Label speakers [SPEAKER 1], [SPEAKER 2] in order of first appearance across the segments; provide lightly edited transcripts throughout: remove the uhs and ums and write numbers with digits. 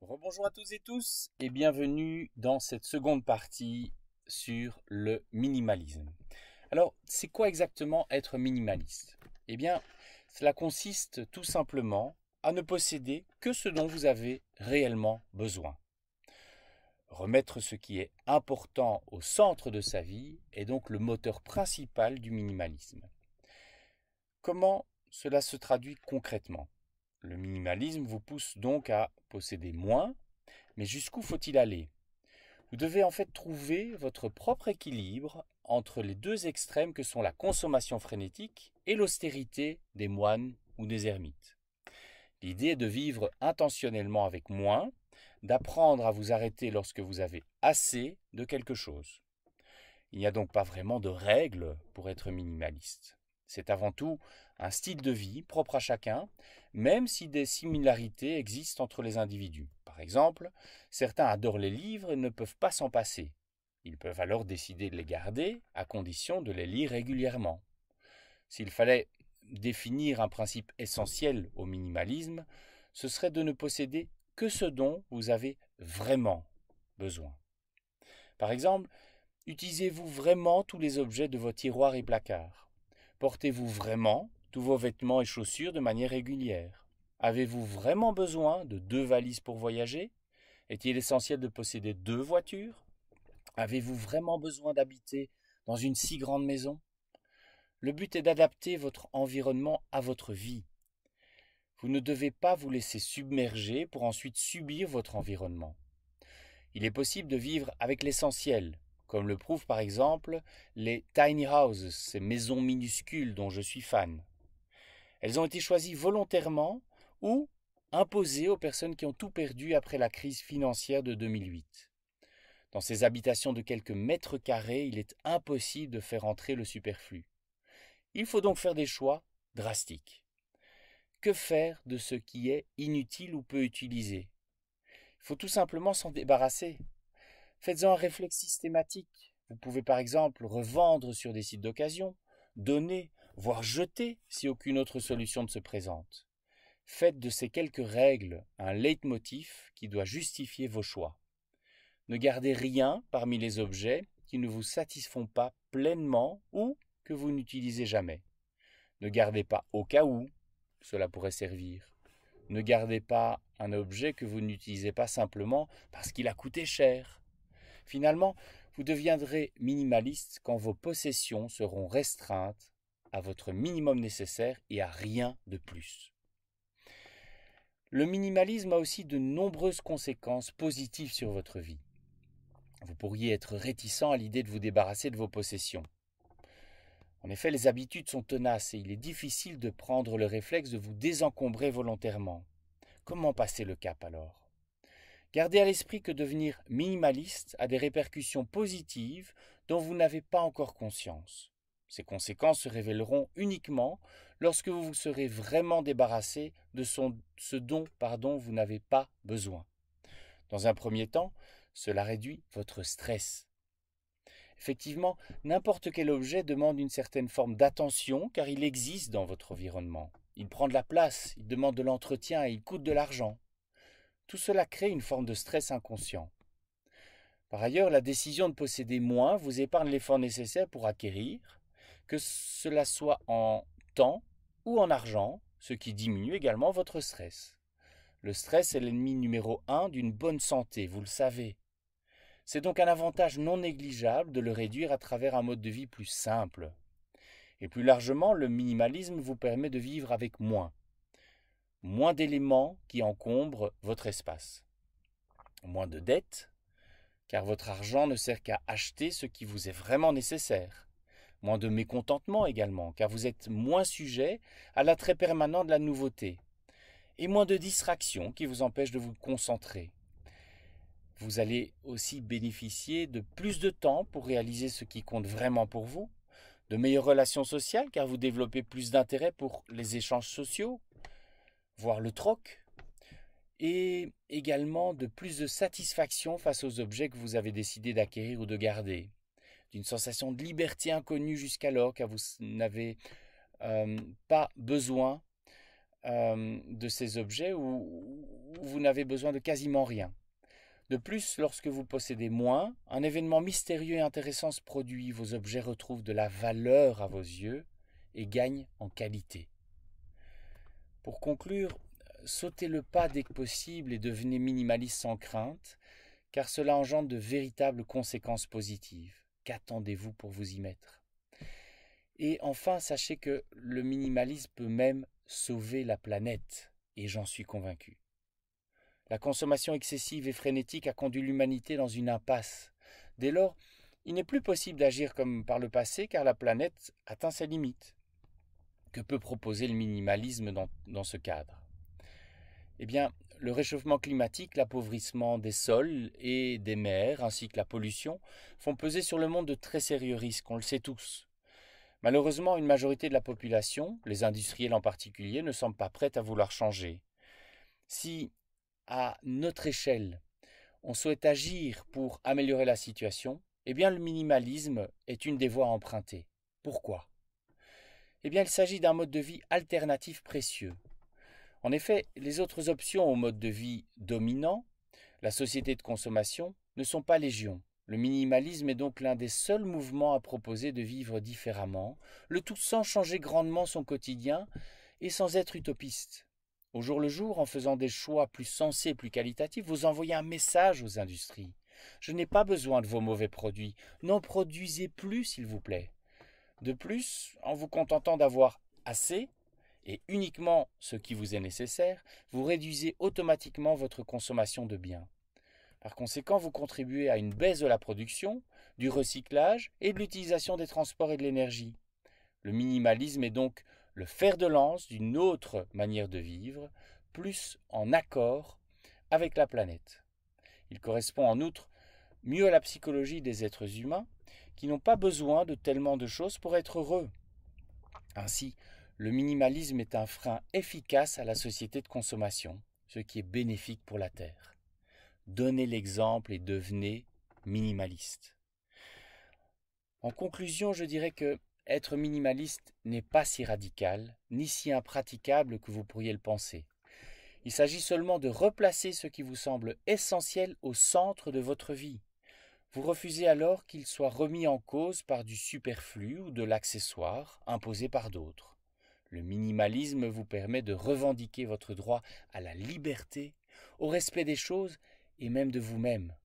[SPEAKER 1] Rebonjour à tous et tous et bienvenue dans cette seconde partie sur le minimalisme. Alors, c'est quoi exactement être minimaliste? Eh bien, cela consiste tout simplement à ne posséder que ce dont vous avez réellement besoin. Remettre ce qui est important au centre de sa vie est donc le moteur principal du minimalisme. Comment cela se traduit concrètement? Le minimalisme vous pousse donc à posséder moins, mais jusqu'où faut-il aller? Vous devez en fait trouver votre propre équilibre entre les deux extrêmes que sont la consommation frénétique et l'austérité des moines ou des ermites. L'idée est de vivre intentionnellement avec moins, d'apprendre à vous arrêter lorsque vous avez assez de quelque chose. Il n'y a donc pas vraiment de règles pour être minimaliste. C'est avant tout un style de vie propre à chacun, même si des similarités existent entre les individus. Par exemple, certains adorent les livres et ne peuvent pas s'en passer. Ils peuvent alors décider de les garder, à condition de les lire régulièrement. S'il fallait définir un principe essentiel au minimalisme, ce serait de ne posséder que ce dont vous avez vraiment besoin. Par exemple, utilisez-vous vraiment tous les objets de vos tiroirs et placards? Portez-vous vraiment tous vos vêtements et chaussures de manière régulière? Avez-vous vraiment besoin de 2 valises pour voyager? Est-il essentiel de posséder 2 voitures? Avez-vous vraiment besoin d'habiter dans une si grande maison? Le but est d'adapter votre environnement à votre vie. Vous ne devez pas vous laisser submerger pour ensuite subir votre environnement. Il est possible de vivre avec l'essentiel, comme le prouvent par exemple les tiny houses, ces maisons minuscules dont je suis fan. Elles ont été choisies volontairement ou imposées aux personnes qui ont tout perdu après la crise financière de 2008. Dans ces habitations de quelques mètres carrés, il est impossible de faire entrer le superflu. Il faut donc faire des choix drastiques. Que faire de ce qui est inutile ou peu utilisé? Il faut tout simplement s'en débarrasser. Faites-en un réflexe systématique. Vous pouvez par exemple revendre sur des sites d'occasion, donner, voire jeter si aucune autre solution ne se présente. Faites de ces quelques règles un leitmotiv qui doit justifier vos choix. Ne gardez rien parmi les objets qui ne vous satisfont pas pleinement ou que vous n'utilisez jamais. Ne gardez pas au cas où cela pourrait servir. Ne gardez pas un objet que vous n'utilisez pas simplement parce qu'il a coûté cher. Finalement, vous deviendrez minimaliste quand vos possessions seront restreintes à votre minimum nécessaire et à rien de plus. Le minimalisme a aussi de nombreuses conséquences positives sur votre vie. Vous pourriez être réticent à l'idée de vous débarrasser de vos possessions. En effet, les habitudes sont tenaces et il est difficile de prendre le réflexe de vous désencombrer volontairement. Comment passer le cap alors? Gardez à l'esprit que devenir minimaliste a des répercussions positives dont vous n'avez pas encore conscience. Ces conséquences se révéleront uniquement lorsque vous vous serez vraiment débarrassé de ce dont vous n'avez pas besoin. Dans un premier temps, cela réduit votre stress. Effectivement, n'importe quel objet demande une certaine forme d'attention car il existe dans votre environnement. Il prend de la place, il demande de l'entretien et il coûte de l'argent. Tout cela crée une forme de stress inconscient. Par ailleurs, la décision de posséder moins vous épargne l'effort nécessaire pour acquérir, que cela soit en temps ou en argent, ce qui diminue également votre stress. Le stress est l'ennemi numéro 1 d'une bonne santé, vous le savez. C'est donc un avantage non négligeable de le réduire à travers un mode de vie plus simple. Et plus largement, le minimalisme vous permet de vivre avec moins d'éléments qui encombrent votre espace. Moins de dettes, car votre argent ne sert qu'à acheter ce qui vous est vraiment nécessaire. Moins de mécontentement également, car vous êtes moins sujet à l'attrait permanent de la nouveauté. Et moins de distractions qui vous empêchent de vous concentrer. Vous allez aussi bénéficier de plus de temps pour réaliser ce qui compte vraiment pour vous, de meilleures relations sociales car vous développez plus d'intérêt pour les échanges sociaux, voire le troc, et également de plus de satisfaction face aux objets que vous avez décidé d'acquérir ou de garder, d'une sensation de liberté inconnue jusqu'alors car vous n'avez pas besoin de ces objets où vous n'avez besoin de quasiment rien. De plus, lorsque vous possédez moins, un événement mystérieux et intéressant se produit. Vos objets retrouvent de la valeur à vos yeux et gagnent en qualité. Pour conclure, sautez le pas dès que possible et devenez minimaliste sans crainte, car cela engendre de véritables conséquences positives. Qu'attendez-vous pour vous y mettre? Et enfin, sachez que le minimalisme peut même sauver la planète, et j'en suis convaincu. La consommation excessive et frénétique a conduit l'humanité dans une impasse. Dès lors, il n'est plus possible d'agir comme par le passé car la planète atteint ses limites. Que peut proposer le minimalisme dans ce cadre? Eh bien, le réchauffement climatique, l'appauvrissement des sols et des mers, ainsi que la pollution, font peser sur le monde de très sérieux risques, on le sait tous. Malheureusement, une majorité de la population, les industriels en particulier, ne semble pas prête à vouloir changer. Si à notre échelle, on souhaite agir pour améliorer la situation, eh bien le minimalisme est une des voies à emprunter. Pourquoi? Eh bien il s'agit d'un mode de vie alternatif précieux. En effet, les autres options au mode de vie dominant, la société de consommation, ne sont pas légion. Le minimalisme est donc l'un des seuls mouvements à proposer de vivre différemment, le tout sans changer grandement son quotidien et sans être utopiste. Au jour le jour, en faisant des choix plus sensés, plus qualitatifs, vous envoyez un message aux industries. Je n'ai pas besoin de vos mauvais produits. N'en produisez plus, s'il vous plaît. De plus, en vous contentant d'avoir assez, et uniquement ce qui vous est nécessaire, vous réduisez automatiquement votre consommation de biens. Par conséquent, vous contribuez à une baisse de la production, du recyclage et de l'utilisation des transports et de l'énergie. Le minimalisme est donc le fer de lance d'une autre manière de vivre, plus en accord avec la planète. Il correspond en outre mieux à la psychologie des êtres humains qui n'ont pas besoin de tellement de choses pour être heureux. Ainsi, le minimalisme est un frein efficace à la société de consommation, ce qui est bénéfique pour la Terre. Donnez l'exemple et devenez minimaliste. En conclusion, je dirais que être minimaliste n'est pas si radical, ni si impraticable que vous pourriez le penser. Il s'agit seulement de replacer ce qui vous semble essentiel au centre de votre vie. Vous refusez alors qu'il soit remis en cause par du superflu ou de l'accessoire imposé par d'autres. Le minimalisme vous permet de revendiquer votre droit à la liberté, au respect des choses et même de vous-même.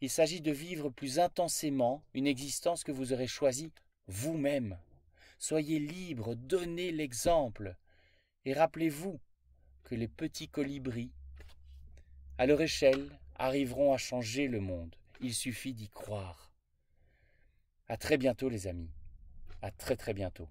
[SPEAKER 1] Il s'agit de vivre plus intensément une existence que vous aurez choisie vous-même. Soyez libre, donnez l'exemple. Et rappelez-vous que les petits colibris, à leur échelle, arriveront à changer le monde. Il suffit d'y croire. À très bientôt les amis. À très très bientôt.